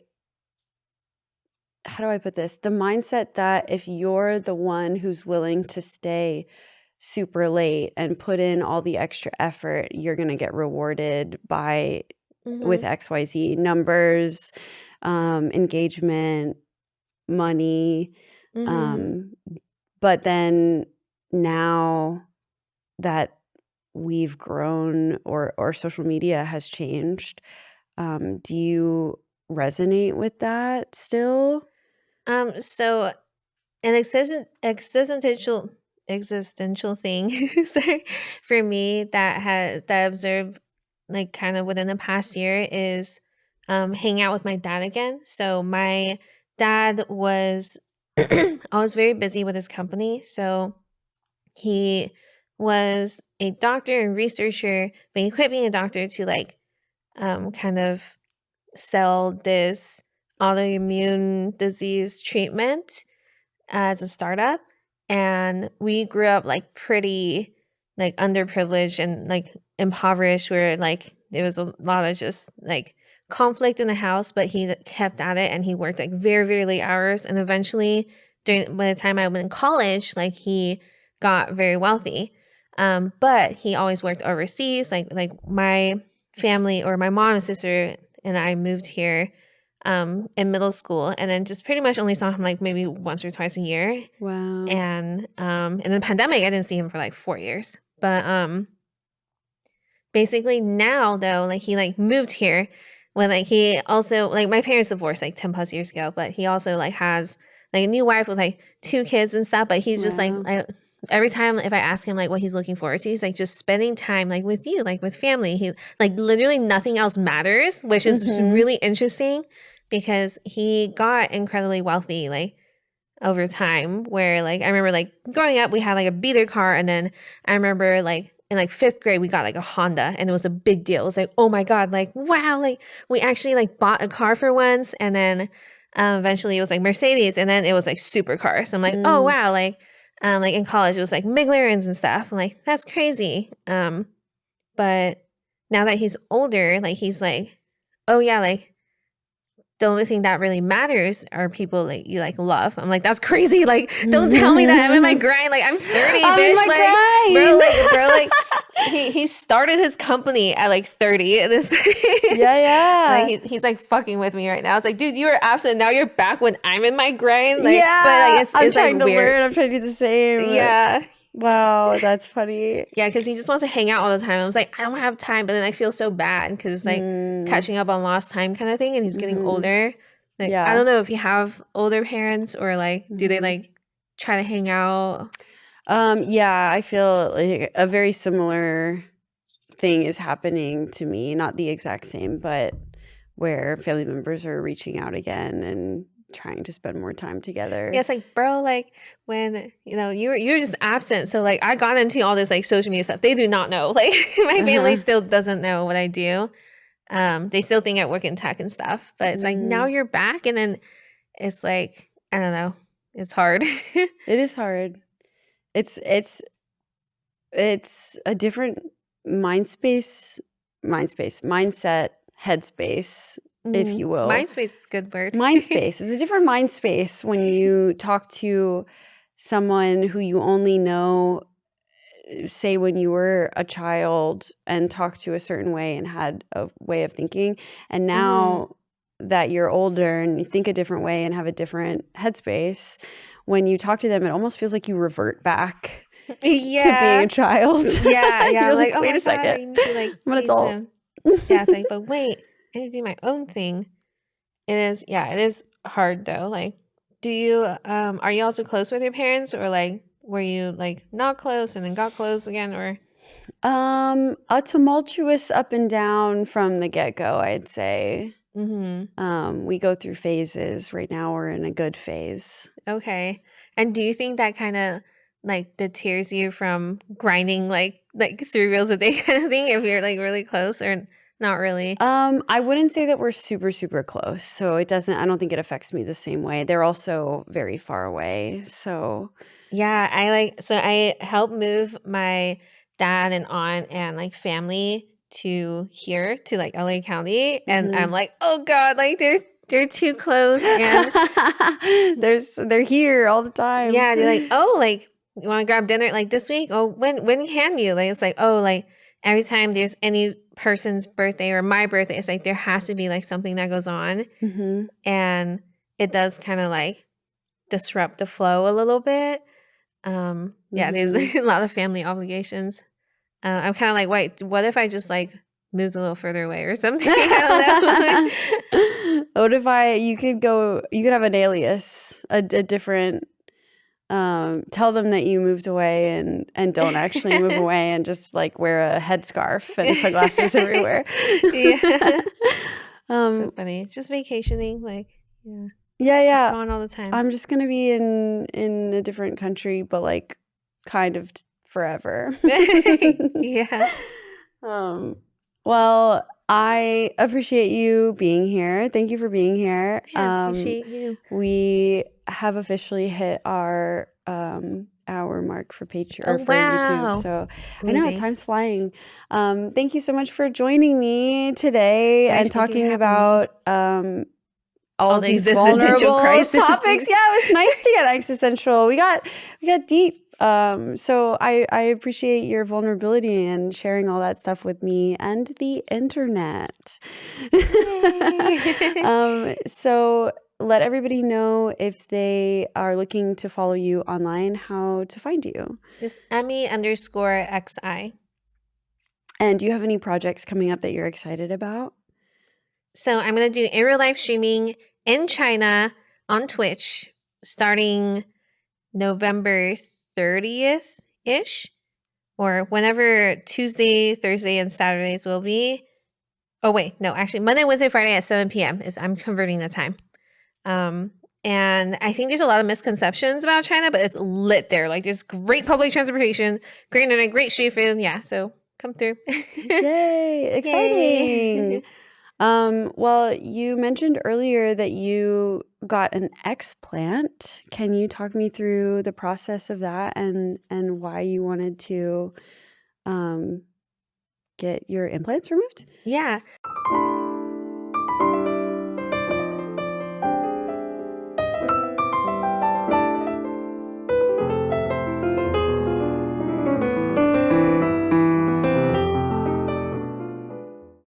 how do I put this? The mindset that if you're the one who's willing to stay super late and put in all the extra effort, you're gonna get rewarded by with hmm XYZ numbers, engagement, money. hmm Um, but then now that we've grown or social media has changed, do you resonate with that still? So an existential thing, sorry, for me that I observed like kind of within the past year is hanging out with my dad again. So my dad was always very busy with his company. So he was a doctor and researcher, but he quit being a doctor to like kind of sell this autoimmune disease treatment as a startup. And we grew up like pretty like underprivileged and like impoverished, where like there was a lot of just like conflict in the house, but he kept at it and he worked like very, very late hours. And eventually during by the time I went in college, like he got very wealthy. But he always worked overseas. Like my family or my mom and sister and I moved here in middle school, and then just pretty much only saw him like maybe once or twice a year. Wow. And in the pandemic, I didn't see him for like 4 years. But basically now though, like he like moved here when like he also like my parents divorced like 10 plus years ago, but he also like has like a new wife with like two kids and stuff. But he's just like Wow. every time if I ask him like what he's looking forward to, he's like just spending time like with you, like with family. He like literally nothing else matters, which is Mhm. really interesting because he got incredibly wealthy like over time, where like I remember like growing up we had like a beater car, and then I remember like in like 5th grade we got like a Honda, and it was a big deal. It was like, oh my god, like wow, like we actually like bought a car for once. And then eventually it was like Mercedes, and then it was like supercars. So I'm like, oh Mm. wow, like in college it was like McLarens and stuff. I'm like, that's crazy. But now that he's older, like he's like, oh yeah, like the only thing that really matters are people that you like love. I'm like, that's crazy. Like, don't tell me that I'm in my grind. Like, I'm 30, I'm in bitch. my Like, grind. bro, like, he started his company at like 30, and it's Yeah, like yeah. he's like fucking with me right now. It's like, dude, you were absent. Now you're back when I'm in my grind. Like, but like Yeah, I'm it's like trying to weird. learn. I'm trying to do the same. Yeah. Wow, that's funny. Yeah, because he just wants to hang out all the time. I was like, I don't have time, but then I feel so bad because it's like Mm. catching up on lost time kind of thing, and he's getting Mhm. older. Like, I Yeah. don't know if you have older parents or like, do they Mhm. like try to hang out? Yeah, I feel like a very similar thing is happening to me, not the exact same, but where family members are reaching out again and trying to spend more time together. Yeah, it's like, bro, like when you're just absent. So like I got into all this like social media stuff. They do not know. Like my family still doesn't know what I do. They still think I work in tech and stuff. But it's like now you're back, and then it's like I don't know. It's hard. It is hard. It's a different mindset, headspace, if you will. Mindspace is a good word. Mindspace is a different mind space when you talk to someone who you only know, say when you were a child, and talk to a certain way and had a way of thinking, and now that you're older and you think a different way and have a different headspace, when you talk to them, it almost feels like you revert back to being a child. Yeah. You're like, wait oh a second, God, I need to, like, I'm an adult. Yeah, it's like, but wait, I need to do my own thing. It is hard though. Like, do you are you also close with your parents, or like were you like not close and then got close again, or? A tumultuous up and down from the get-go, I'd say. We go through phases. Right now we're in a good phase. Okay. And do you think that kind of like deters you from grinding like 3 reels a day kind of thing if you're like really close, or not really? I wouldn't say that we're super, super close. So I don't think it affects me the same way. They're also very far away. So Yeah, I helped move my dad and aunt and like family to here to like LA County, and I'm like, oh God, like they're too close, and they're here all the time. Yeah, they're like, oh, like you want to grab dinner like this week? Oh, when can you? Like it's like, oh, like every time there's any person's birthday or my birthday, it's like there has to be like something that goes on, and it does kind of like disrupt the flow a little bit. Yeah, there's like, a lot of family obligations. I'm kind of like, wait, what if I just like moved a little further away or something? I don't know. What if you could have an alias, a different, tell them that you moved away and don't actually move away, and just like wear a headscarf and sunglasses everywhere. Yeah. So funny. Just vacationing, like, yeah. Yeah. It's gone all the time. I'm just gonna be in a different country, but like kind of forever. Yeah. Well, I appreciate you being here. Thank you for being here. Yeah, appreciate you. We have officially hit our hour mark for Patreon or for YouTube. So amazing. I know time's flying. Thank you so much for joining me today and talking about all of these existential crisis topics. Yeah, it was nice to get existential. We got deep. So I appreciate your vulnerability and sharing all that stuff with me and the internet. So let everybody know, if they are looking to follow you online, how to find you. Just Emmi_XI. And do you have any projects coming up that you're excited about? So I'm going to do in real life streaming in China on Twitch starting November 30th-ish, or whenever Tuesday, Thursday, and Saturdays will be. Oh, wait, no, actually Monday, Wednesday, Friday at 7 p.m. I'm converting the time. And I think there's a lot of misconceptions about China, but it's lit there. Like there's great public transportation, great internet, great street food. Yeah, so come through. Yay, exciting. Yay. Well, you mentioned earlier that you got an explant. Can you talk me through the process of that and why you wanted to get your implants removed? Yeah.